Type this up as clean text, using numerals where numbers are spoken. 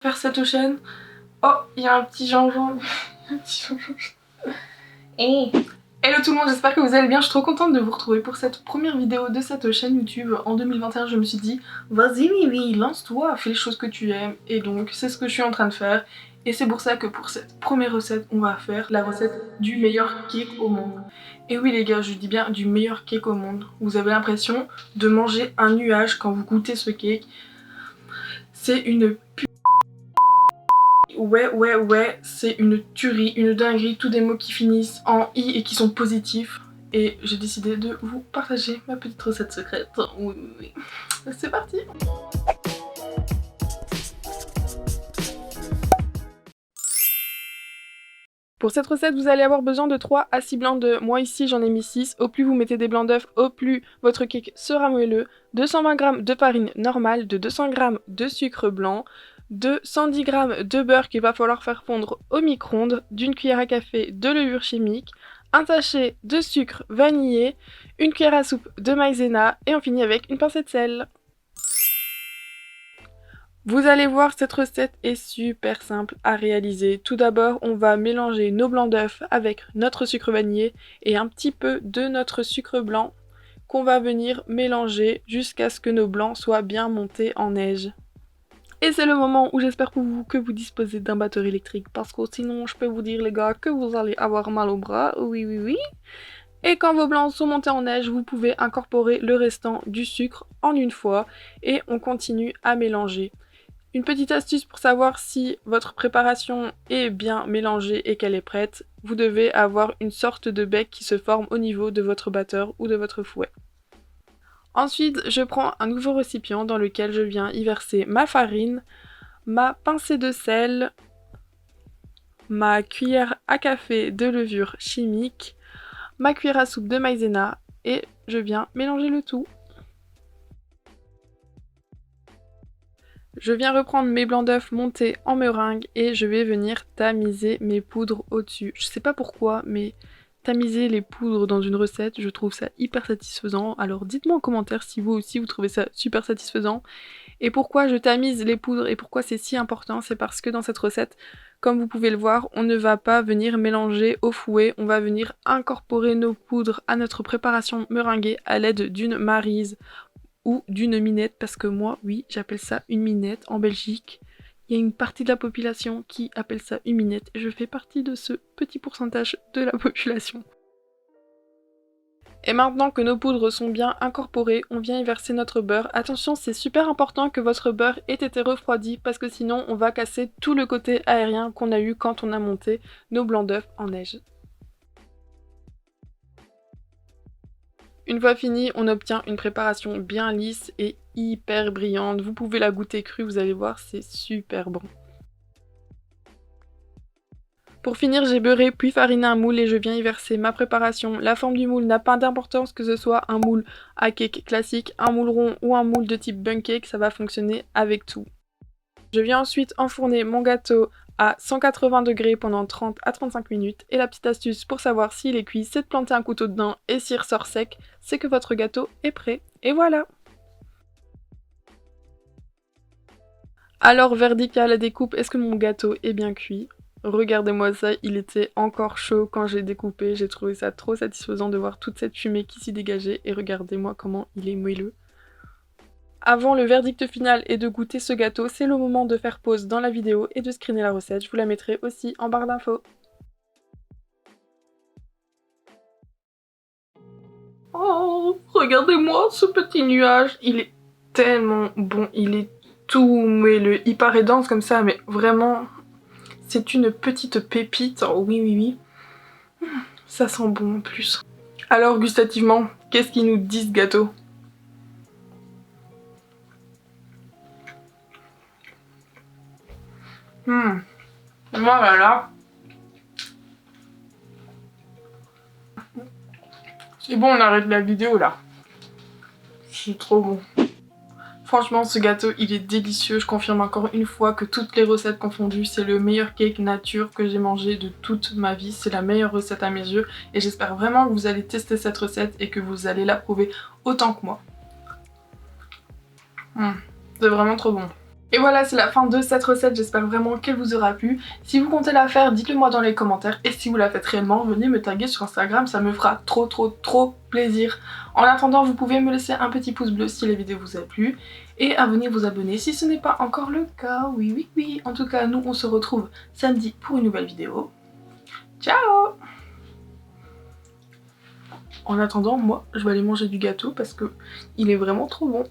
Faire cette chaîne. Oh, il y a un petit gingembre. Un petit gingembre. Hey. Hello tout le monde, j'espère que vous allez bien. Je suis trop contente de vous retrouver pour cette première vidéo de cette chaîne YouTube. En 2021, je me suis dit, vas-y Mimi, lance-toi, fais les choses que tu aimes. Et donc, c'est ce que je suis en train de faire. Et c'est pour ça que pour cette première recette, on va faire la recette du meilleur cake au monde. Et oui les gars, je dis bien du meilleur cake au monde. Vous avez l'impression de manger un nuage quand vous goûtez ce cake. C'est une ouais, c'est une tuerie, une dinguerie, tous des mots qui finissent en i et qui sont positifs. Et j'ai décidé de vous partager ma petite recette secrète. Oui. C'est parti. Pour cette recette, vous allez avoir besoin de 3 à 6 blancs d'œufs. Moi ici, j'en ai mis 6. Au plus vous mettez des blancs d'œufs, au plus votre cake sera moelleux. 220 g de farine normale, de 200 g de sucre blanc, de 110 g de beurre qu'il va falloir faire fondre au micro-ondes, d'une cuillère à café de levure chimique, un sachet de sucre vanillé, une cuillère à soupe de maïzena et on finit avec une pincée de sel. Vous allez voir, cette recette est super simple à réaliser. Tout d'abord, on va mélanger nos blancs d'œufs avec notre sucre vanillé et un petit peu de notre sucre blanc qu'on va venir mélanger jusqu'à ce que nos blancs soient bien montés en neige. Et c'est le moment où j'espère pour vous que vous disposez d'un batteur électrique, parce que sinon je peux vous dire les gars que vous allez avoir mal au bras, oui. Et quand vos blancs sont montés en neige, vous pouvez incorporer le restant du sucre en une fois et on continue à mélanger. Une petite astuce pour savoir si votre préparation est bien mélangée et qu'elle est prête, vous devez avoir une sorte de bec qui se forme au niveau de votre batteur ou de votre fouet. Ensuite, je prends un nouveau récipient dans lequel je viens y verser ma farine, ma pincée de sel, ma cuillère à café de levure chimique, ma cuillère à soupe de maïzena et je viens mélanger le tout. Je viens reprendre mes blancs d'œufs montés en meringue et je vais venir tamiser mes poudres au-dessus. Je sais pas pourquoi, mais tamiser les poudres dans une recette, je trouve ça hyper satisfaisant. Alors dites-moi en commentaire si vous aussi vous trouvez ça super satisfaisant. Et pourquoi je tamise les poudres et pourquoi c'est si important, c'est parce que dans cette recette, comme vous pouvez le voir, on ne va pas venir mélanger au fouet, on va venir incorporer nos poudres à notre préparation meringuée à l'aide d'une maryse ou d'une minette, parce que moi, oui, j'appelle ça une minette. En Belgique, il y a une partie de la population qui appelle ça une minette, et je fais partie de ce petit pourcentage de la population. Et maintenant que nos poudres sont bien incorporées, on vient y verser notre beurre. Attention, c'est super important que votre beurre ait été refroidi, parce que sinon on va casser tout le côté aérien qu'on a eu quand on a monté nos blancs d'œufs en neige. Une fois fini, on obtient une préparation bien lisse et hyper brillante. Vous pouvez la goûter crue, vous allez voir, c'est super bon. Pour finir, j'ai beurré puis fariné un moule et je viens y verser ma préparation. La forme du moule n'a pas d'importance, que ce soit un moule à cake classique, un moule rond ou un moule de type bundt cake, ça va fonctionner avec tout. Je viens ensuite enfourner mon gâteau à 180 degrés pendant 30 à 35 minutes. Et la petite astuce pour savoir s'il est cuit, c'est de planter un couteau dedans et s'il ressort sec, c'est que votre gâteau est prêt. Et voilà! Alors, verdict à la découpe, est-ce que mon gâteau est bien cuit? Regardez-moi ça, il était encore chaud quand j'ai découpé, j'ai trouvé ça trop satisfaisant de voir toute cette fumée qui s'y dégageait et regardez-moi comment il est moelleux. Avant le verdict final et de goûter ce gâteau, c'est le moment de faire pause dans la vidéo et de screener la recette, je vous la mettrai aussi en barre d'infos. Oh, regardez-moi ce petit nuage, il est tellement bon, il est tout moelleux, il paraît dense comme ça, mais vraiment, c'est une petite pépite, oh, oui. Ça sent bon en plus. Alors gustativement, qu'est-ce qu'il nous dit ce gâteau? Voilà. C'est bon, on arrête la vidéo là. C'est trop bon. Franchement, ce gâteau, il est délicieux. Je confirme encore une fois que toutes les recettes confondues, c'est le meilleur cake nature que j'ai mangé de toute ma vie. C'est la meilleure recette à mes yeux. Et j'espère vraiment que vous allez tester cette recette et que vous allez l'approuver autant que moi. C'est vraiment trop bon. Et voilà, c'est la fin de cette recette, j'espère vraiment qu'elle vous aura plu. Si vous comptez la faire, dites-le moi dans les commentaires. Et si vous la faites réellement, venez me taguer sur Instagram, ça me fera trop plaisir. En attendant, vous pouvez me laisser un petit pouce bleu si la vidéo vous a plu. Et à venir vous abonner si ce n'est pas encore le cas. Oui. En tout cas, nous on se retrouve samedi pour une nouvelle vidéo. Ciao! En attendant, moi, je vais aller manger du gâteau parce que il est vraiment trop bon.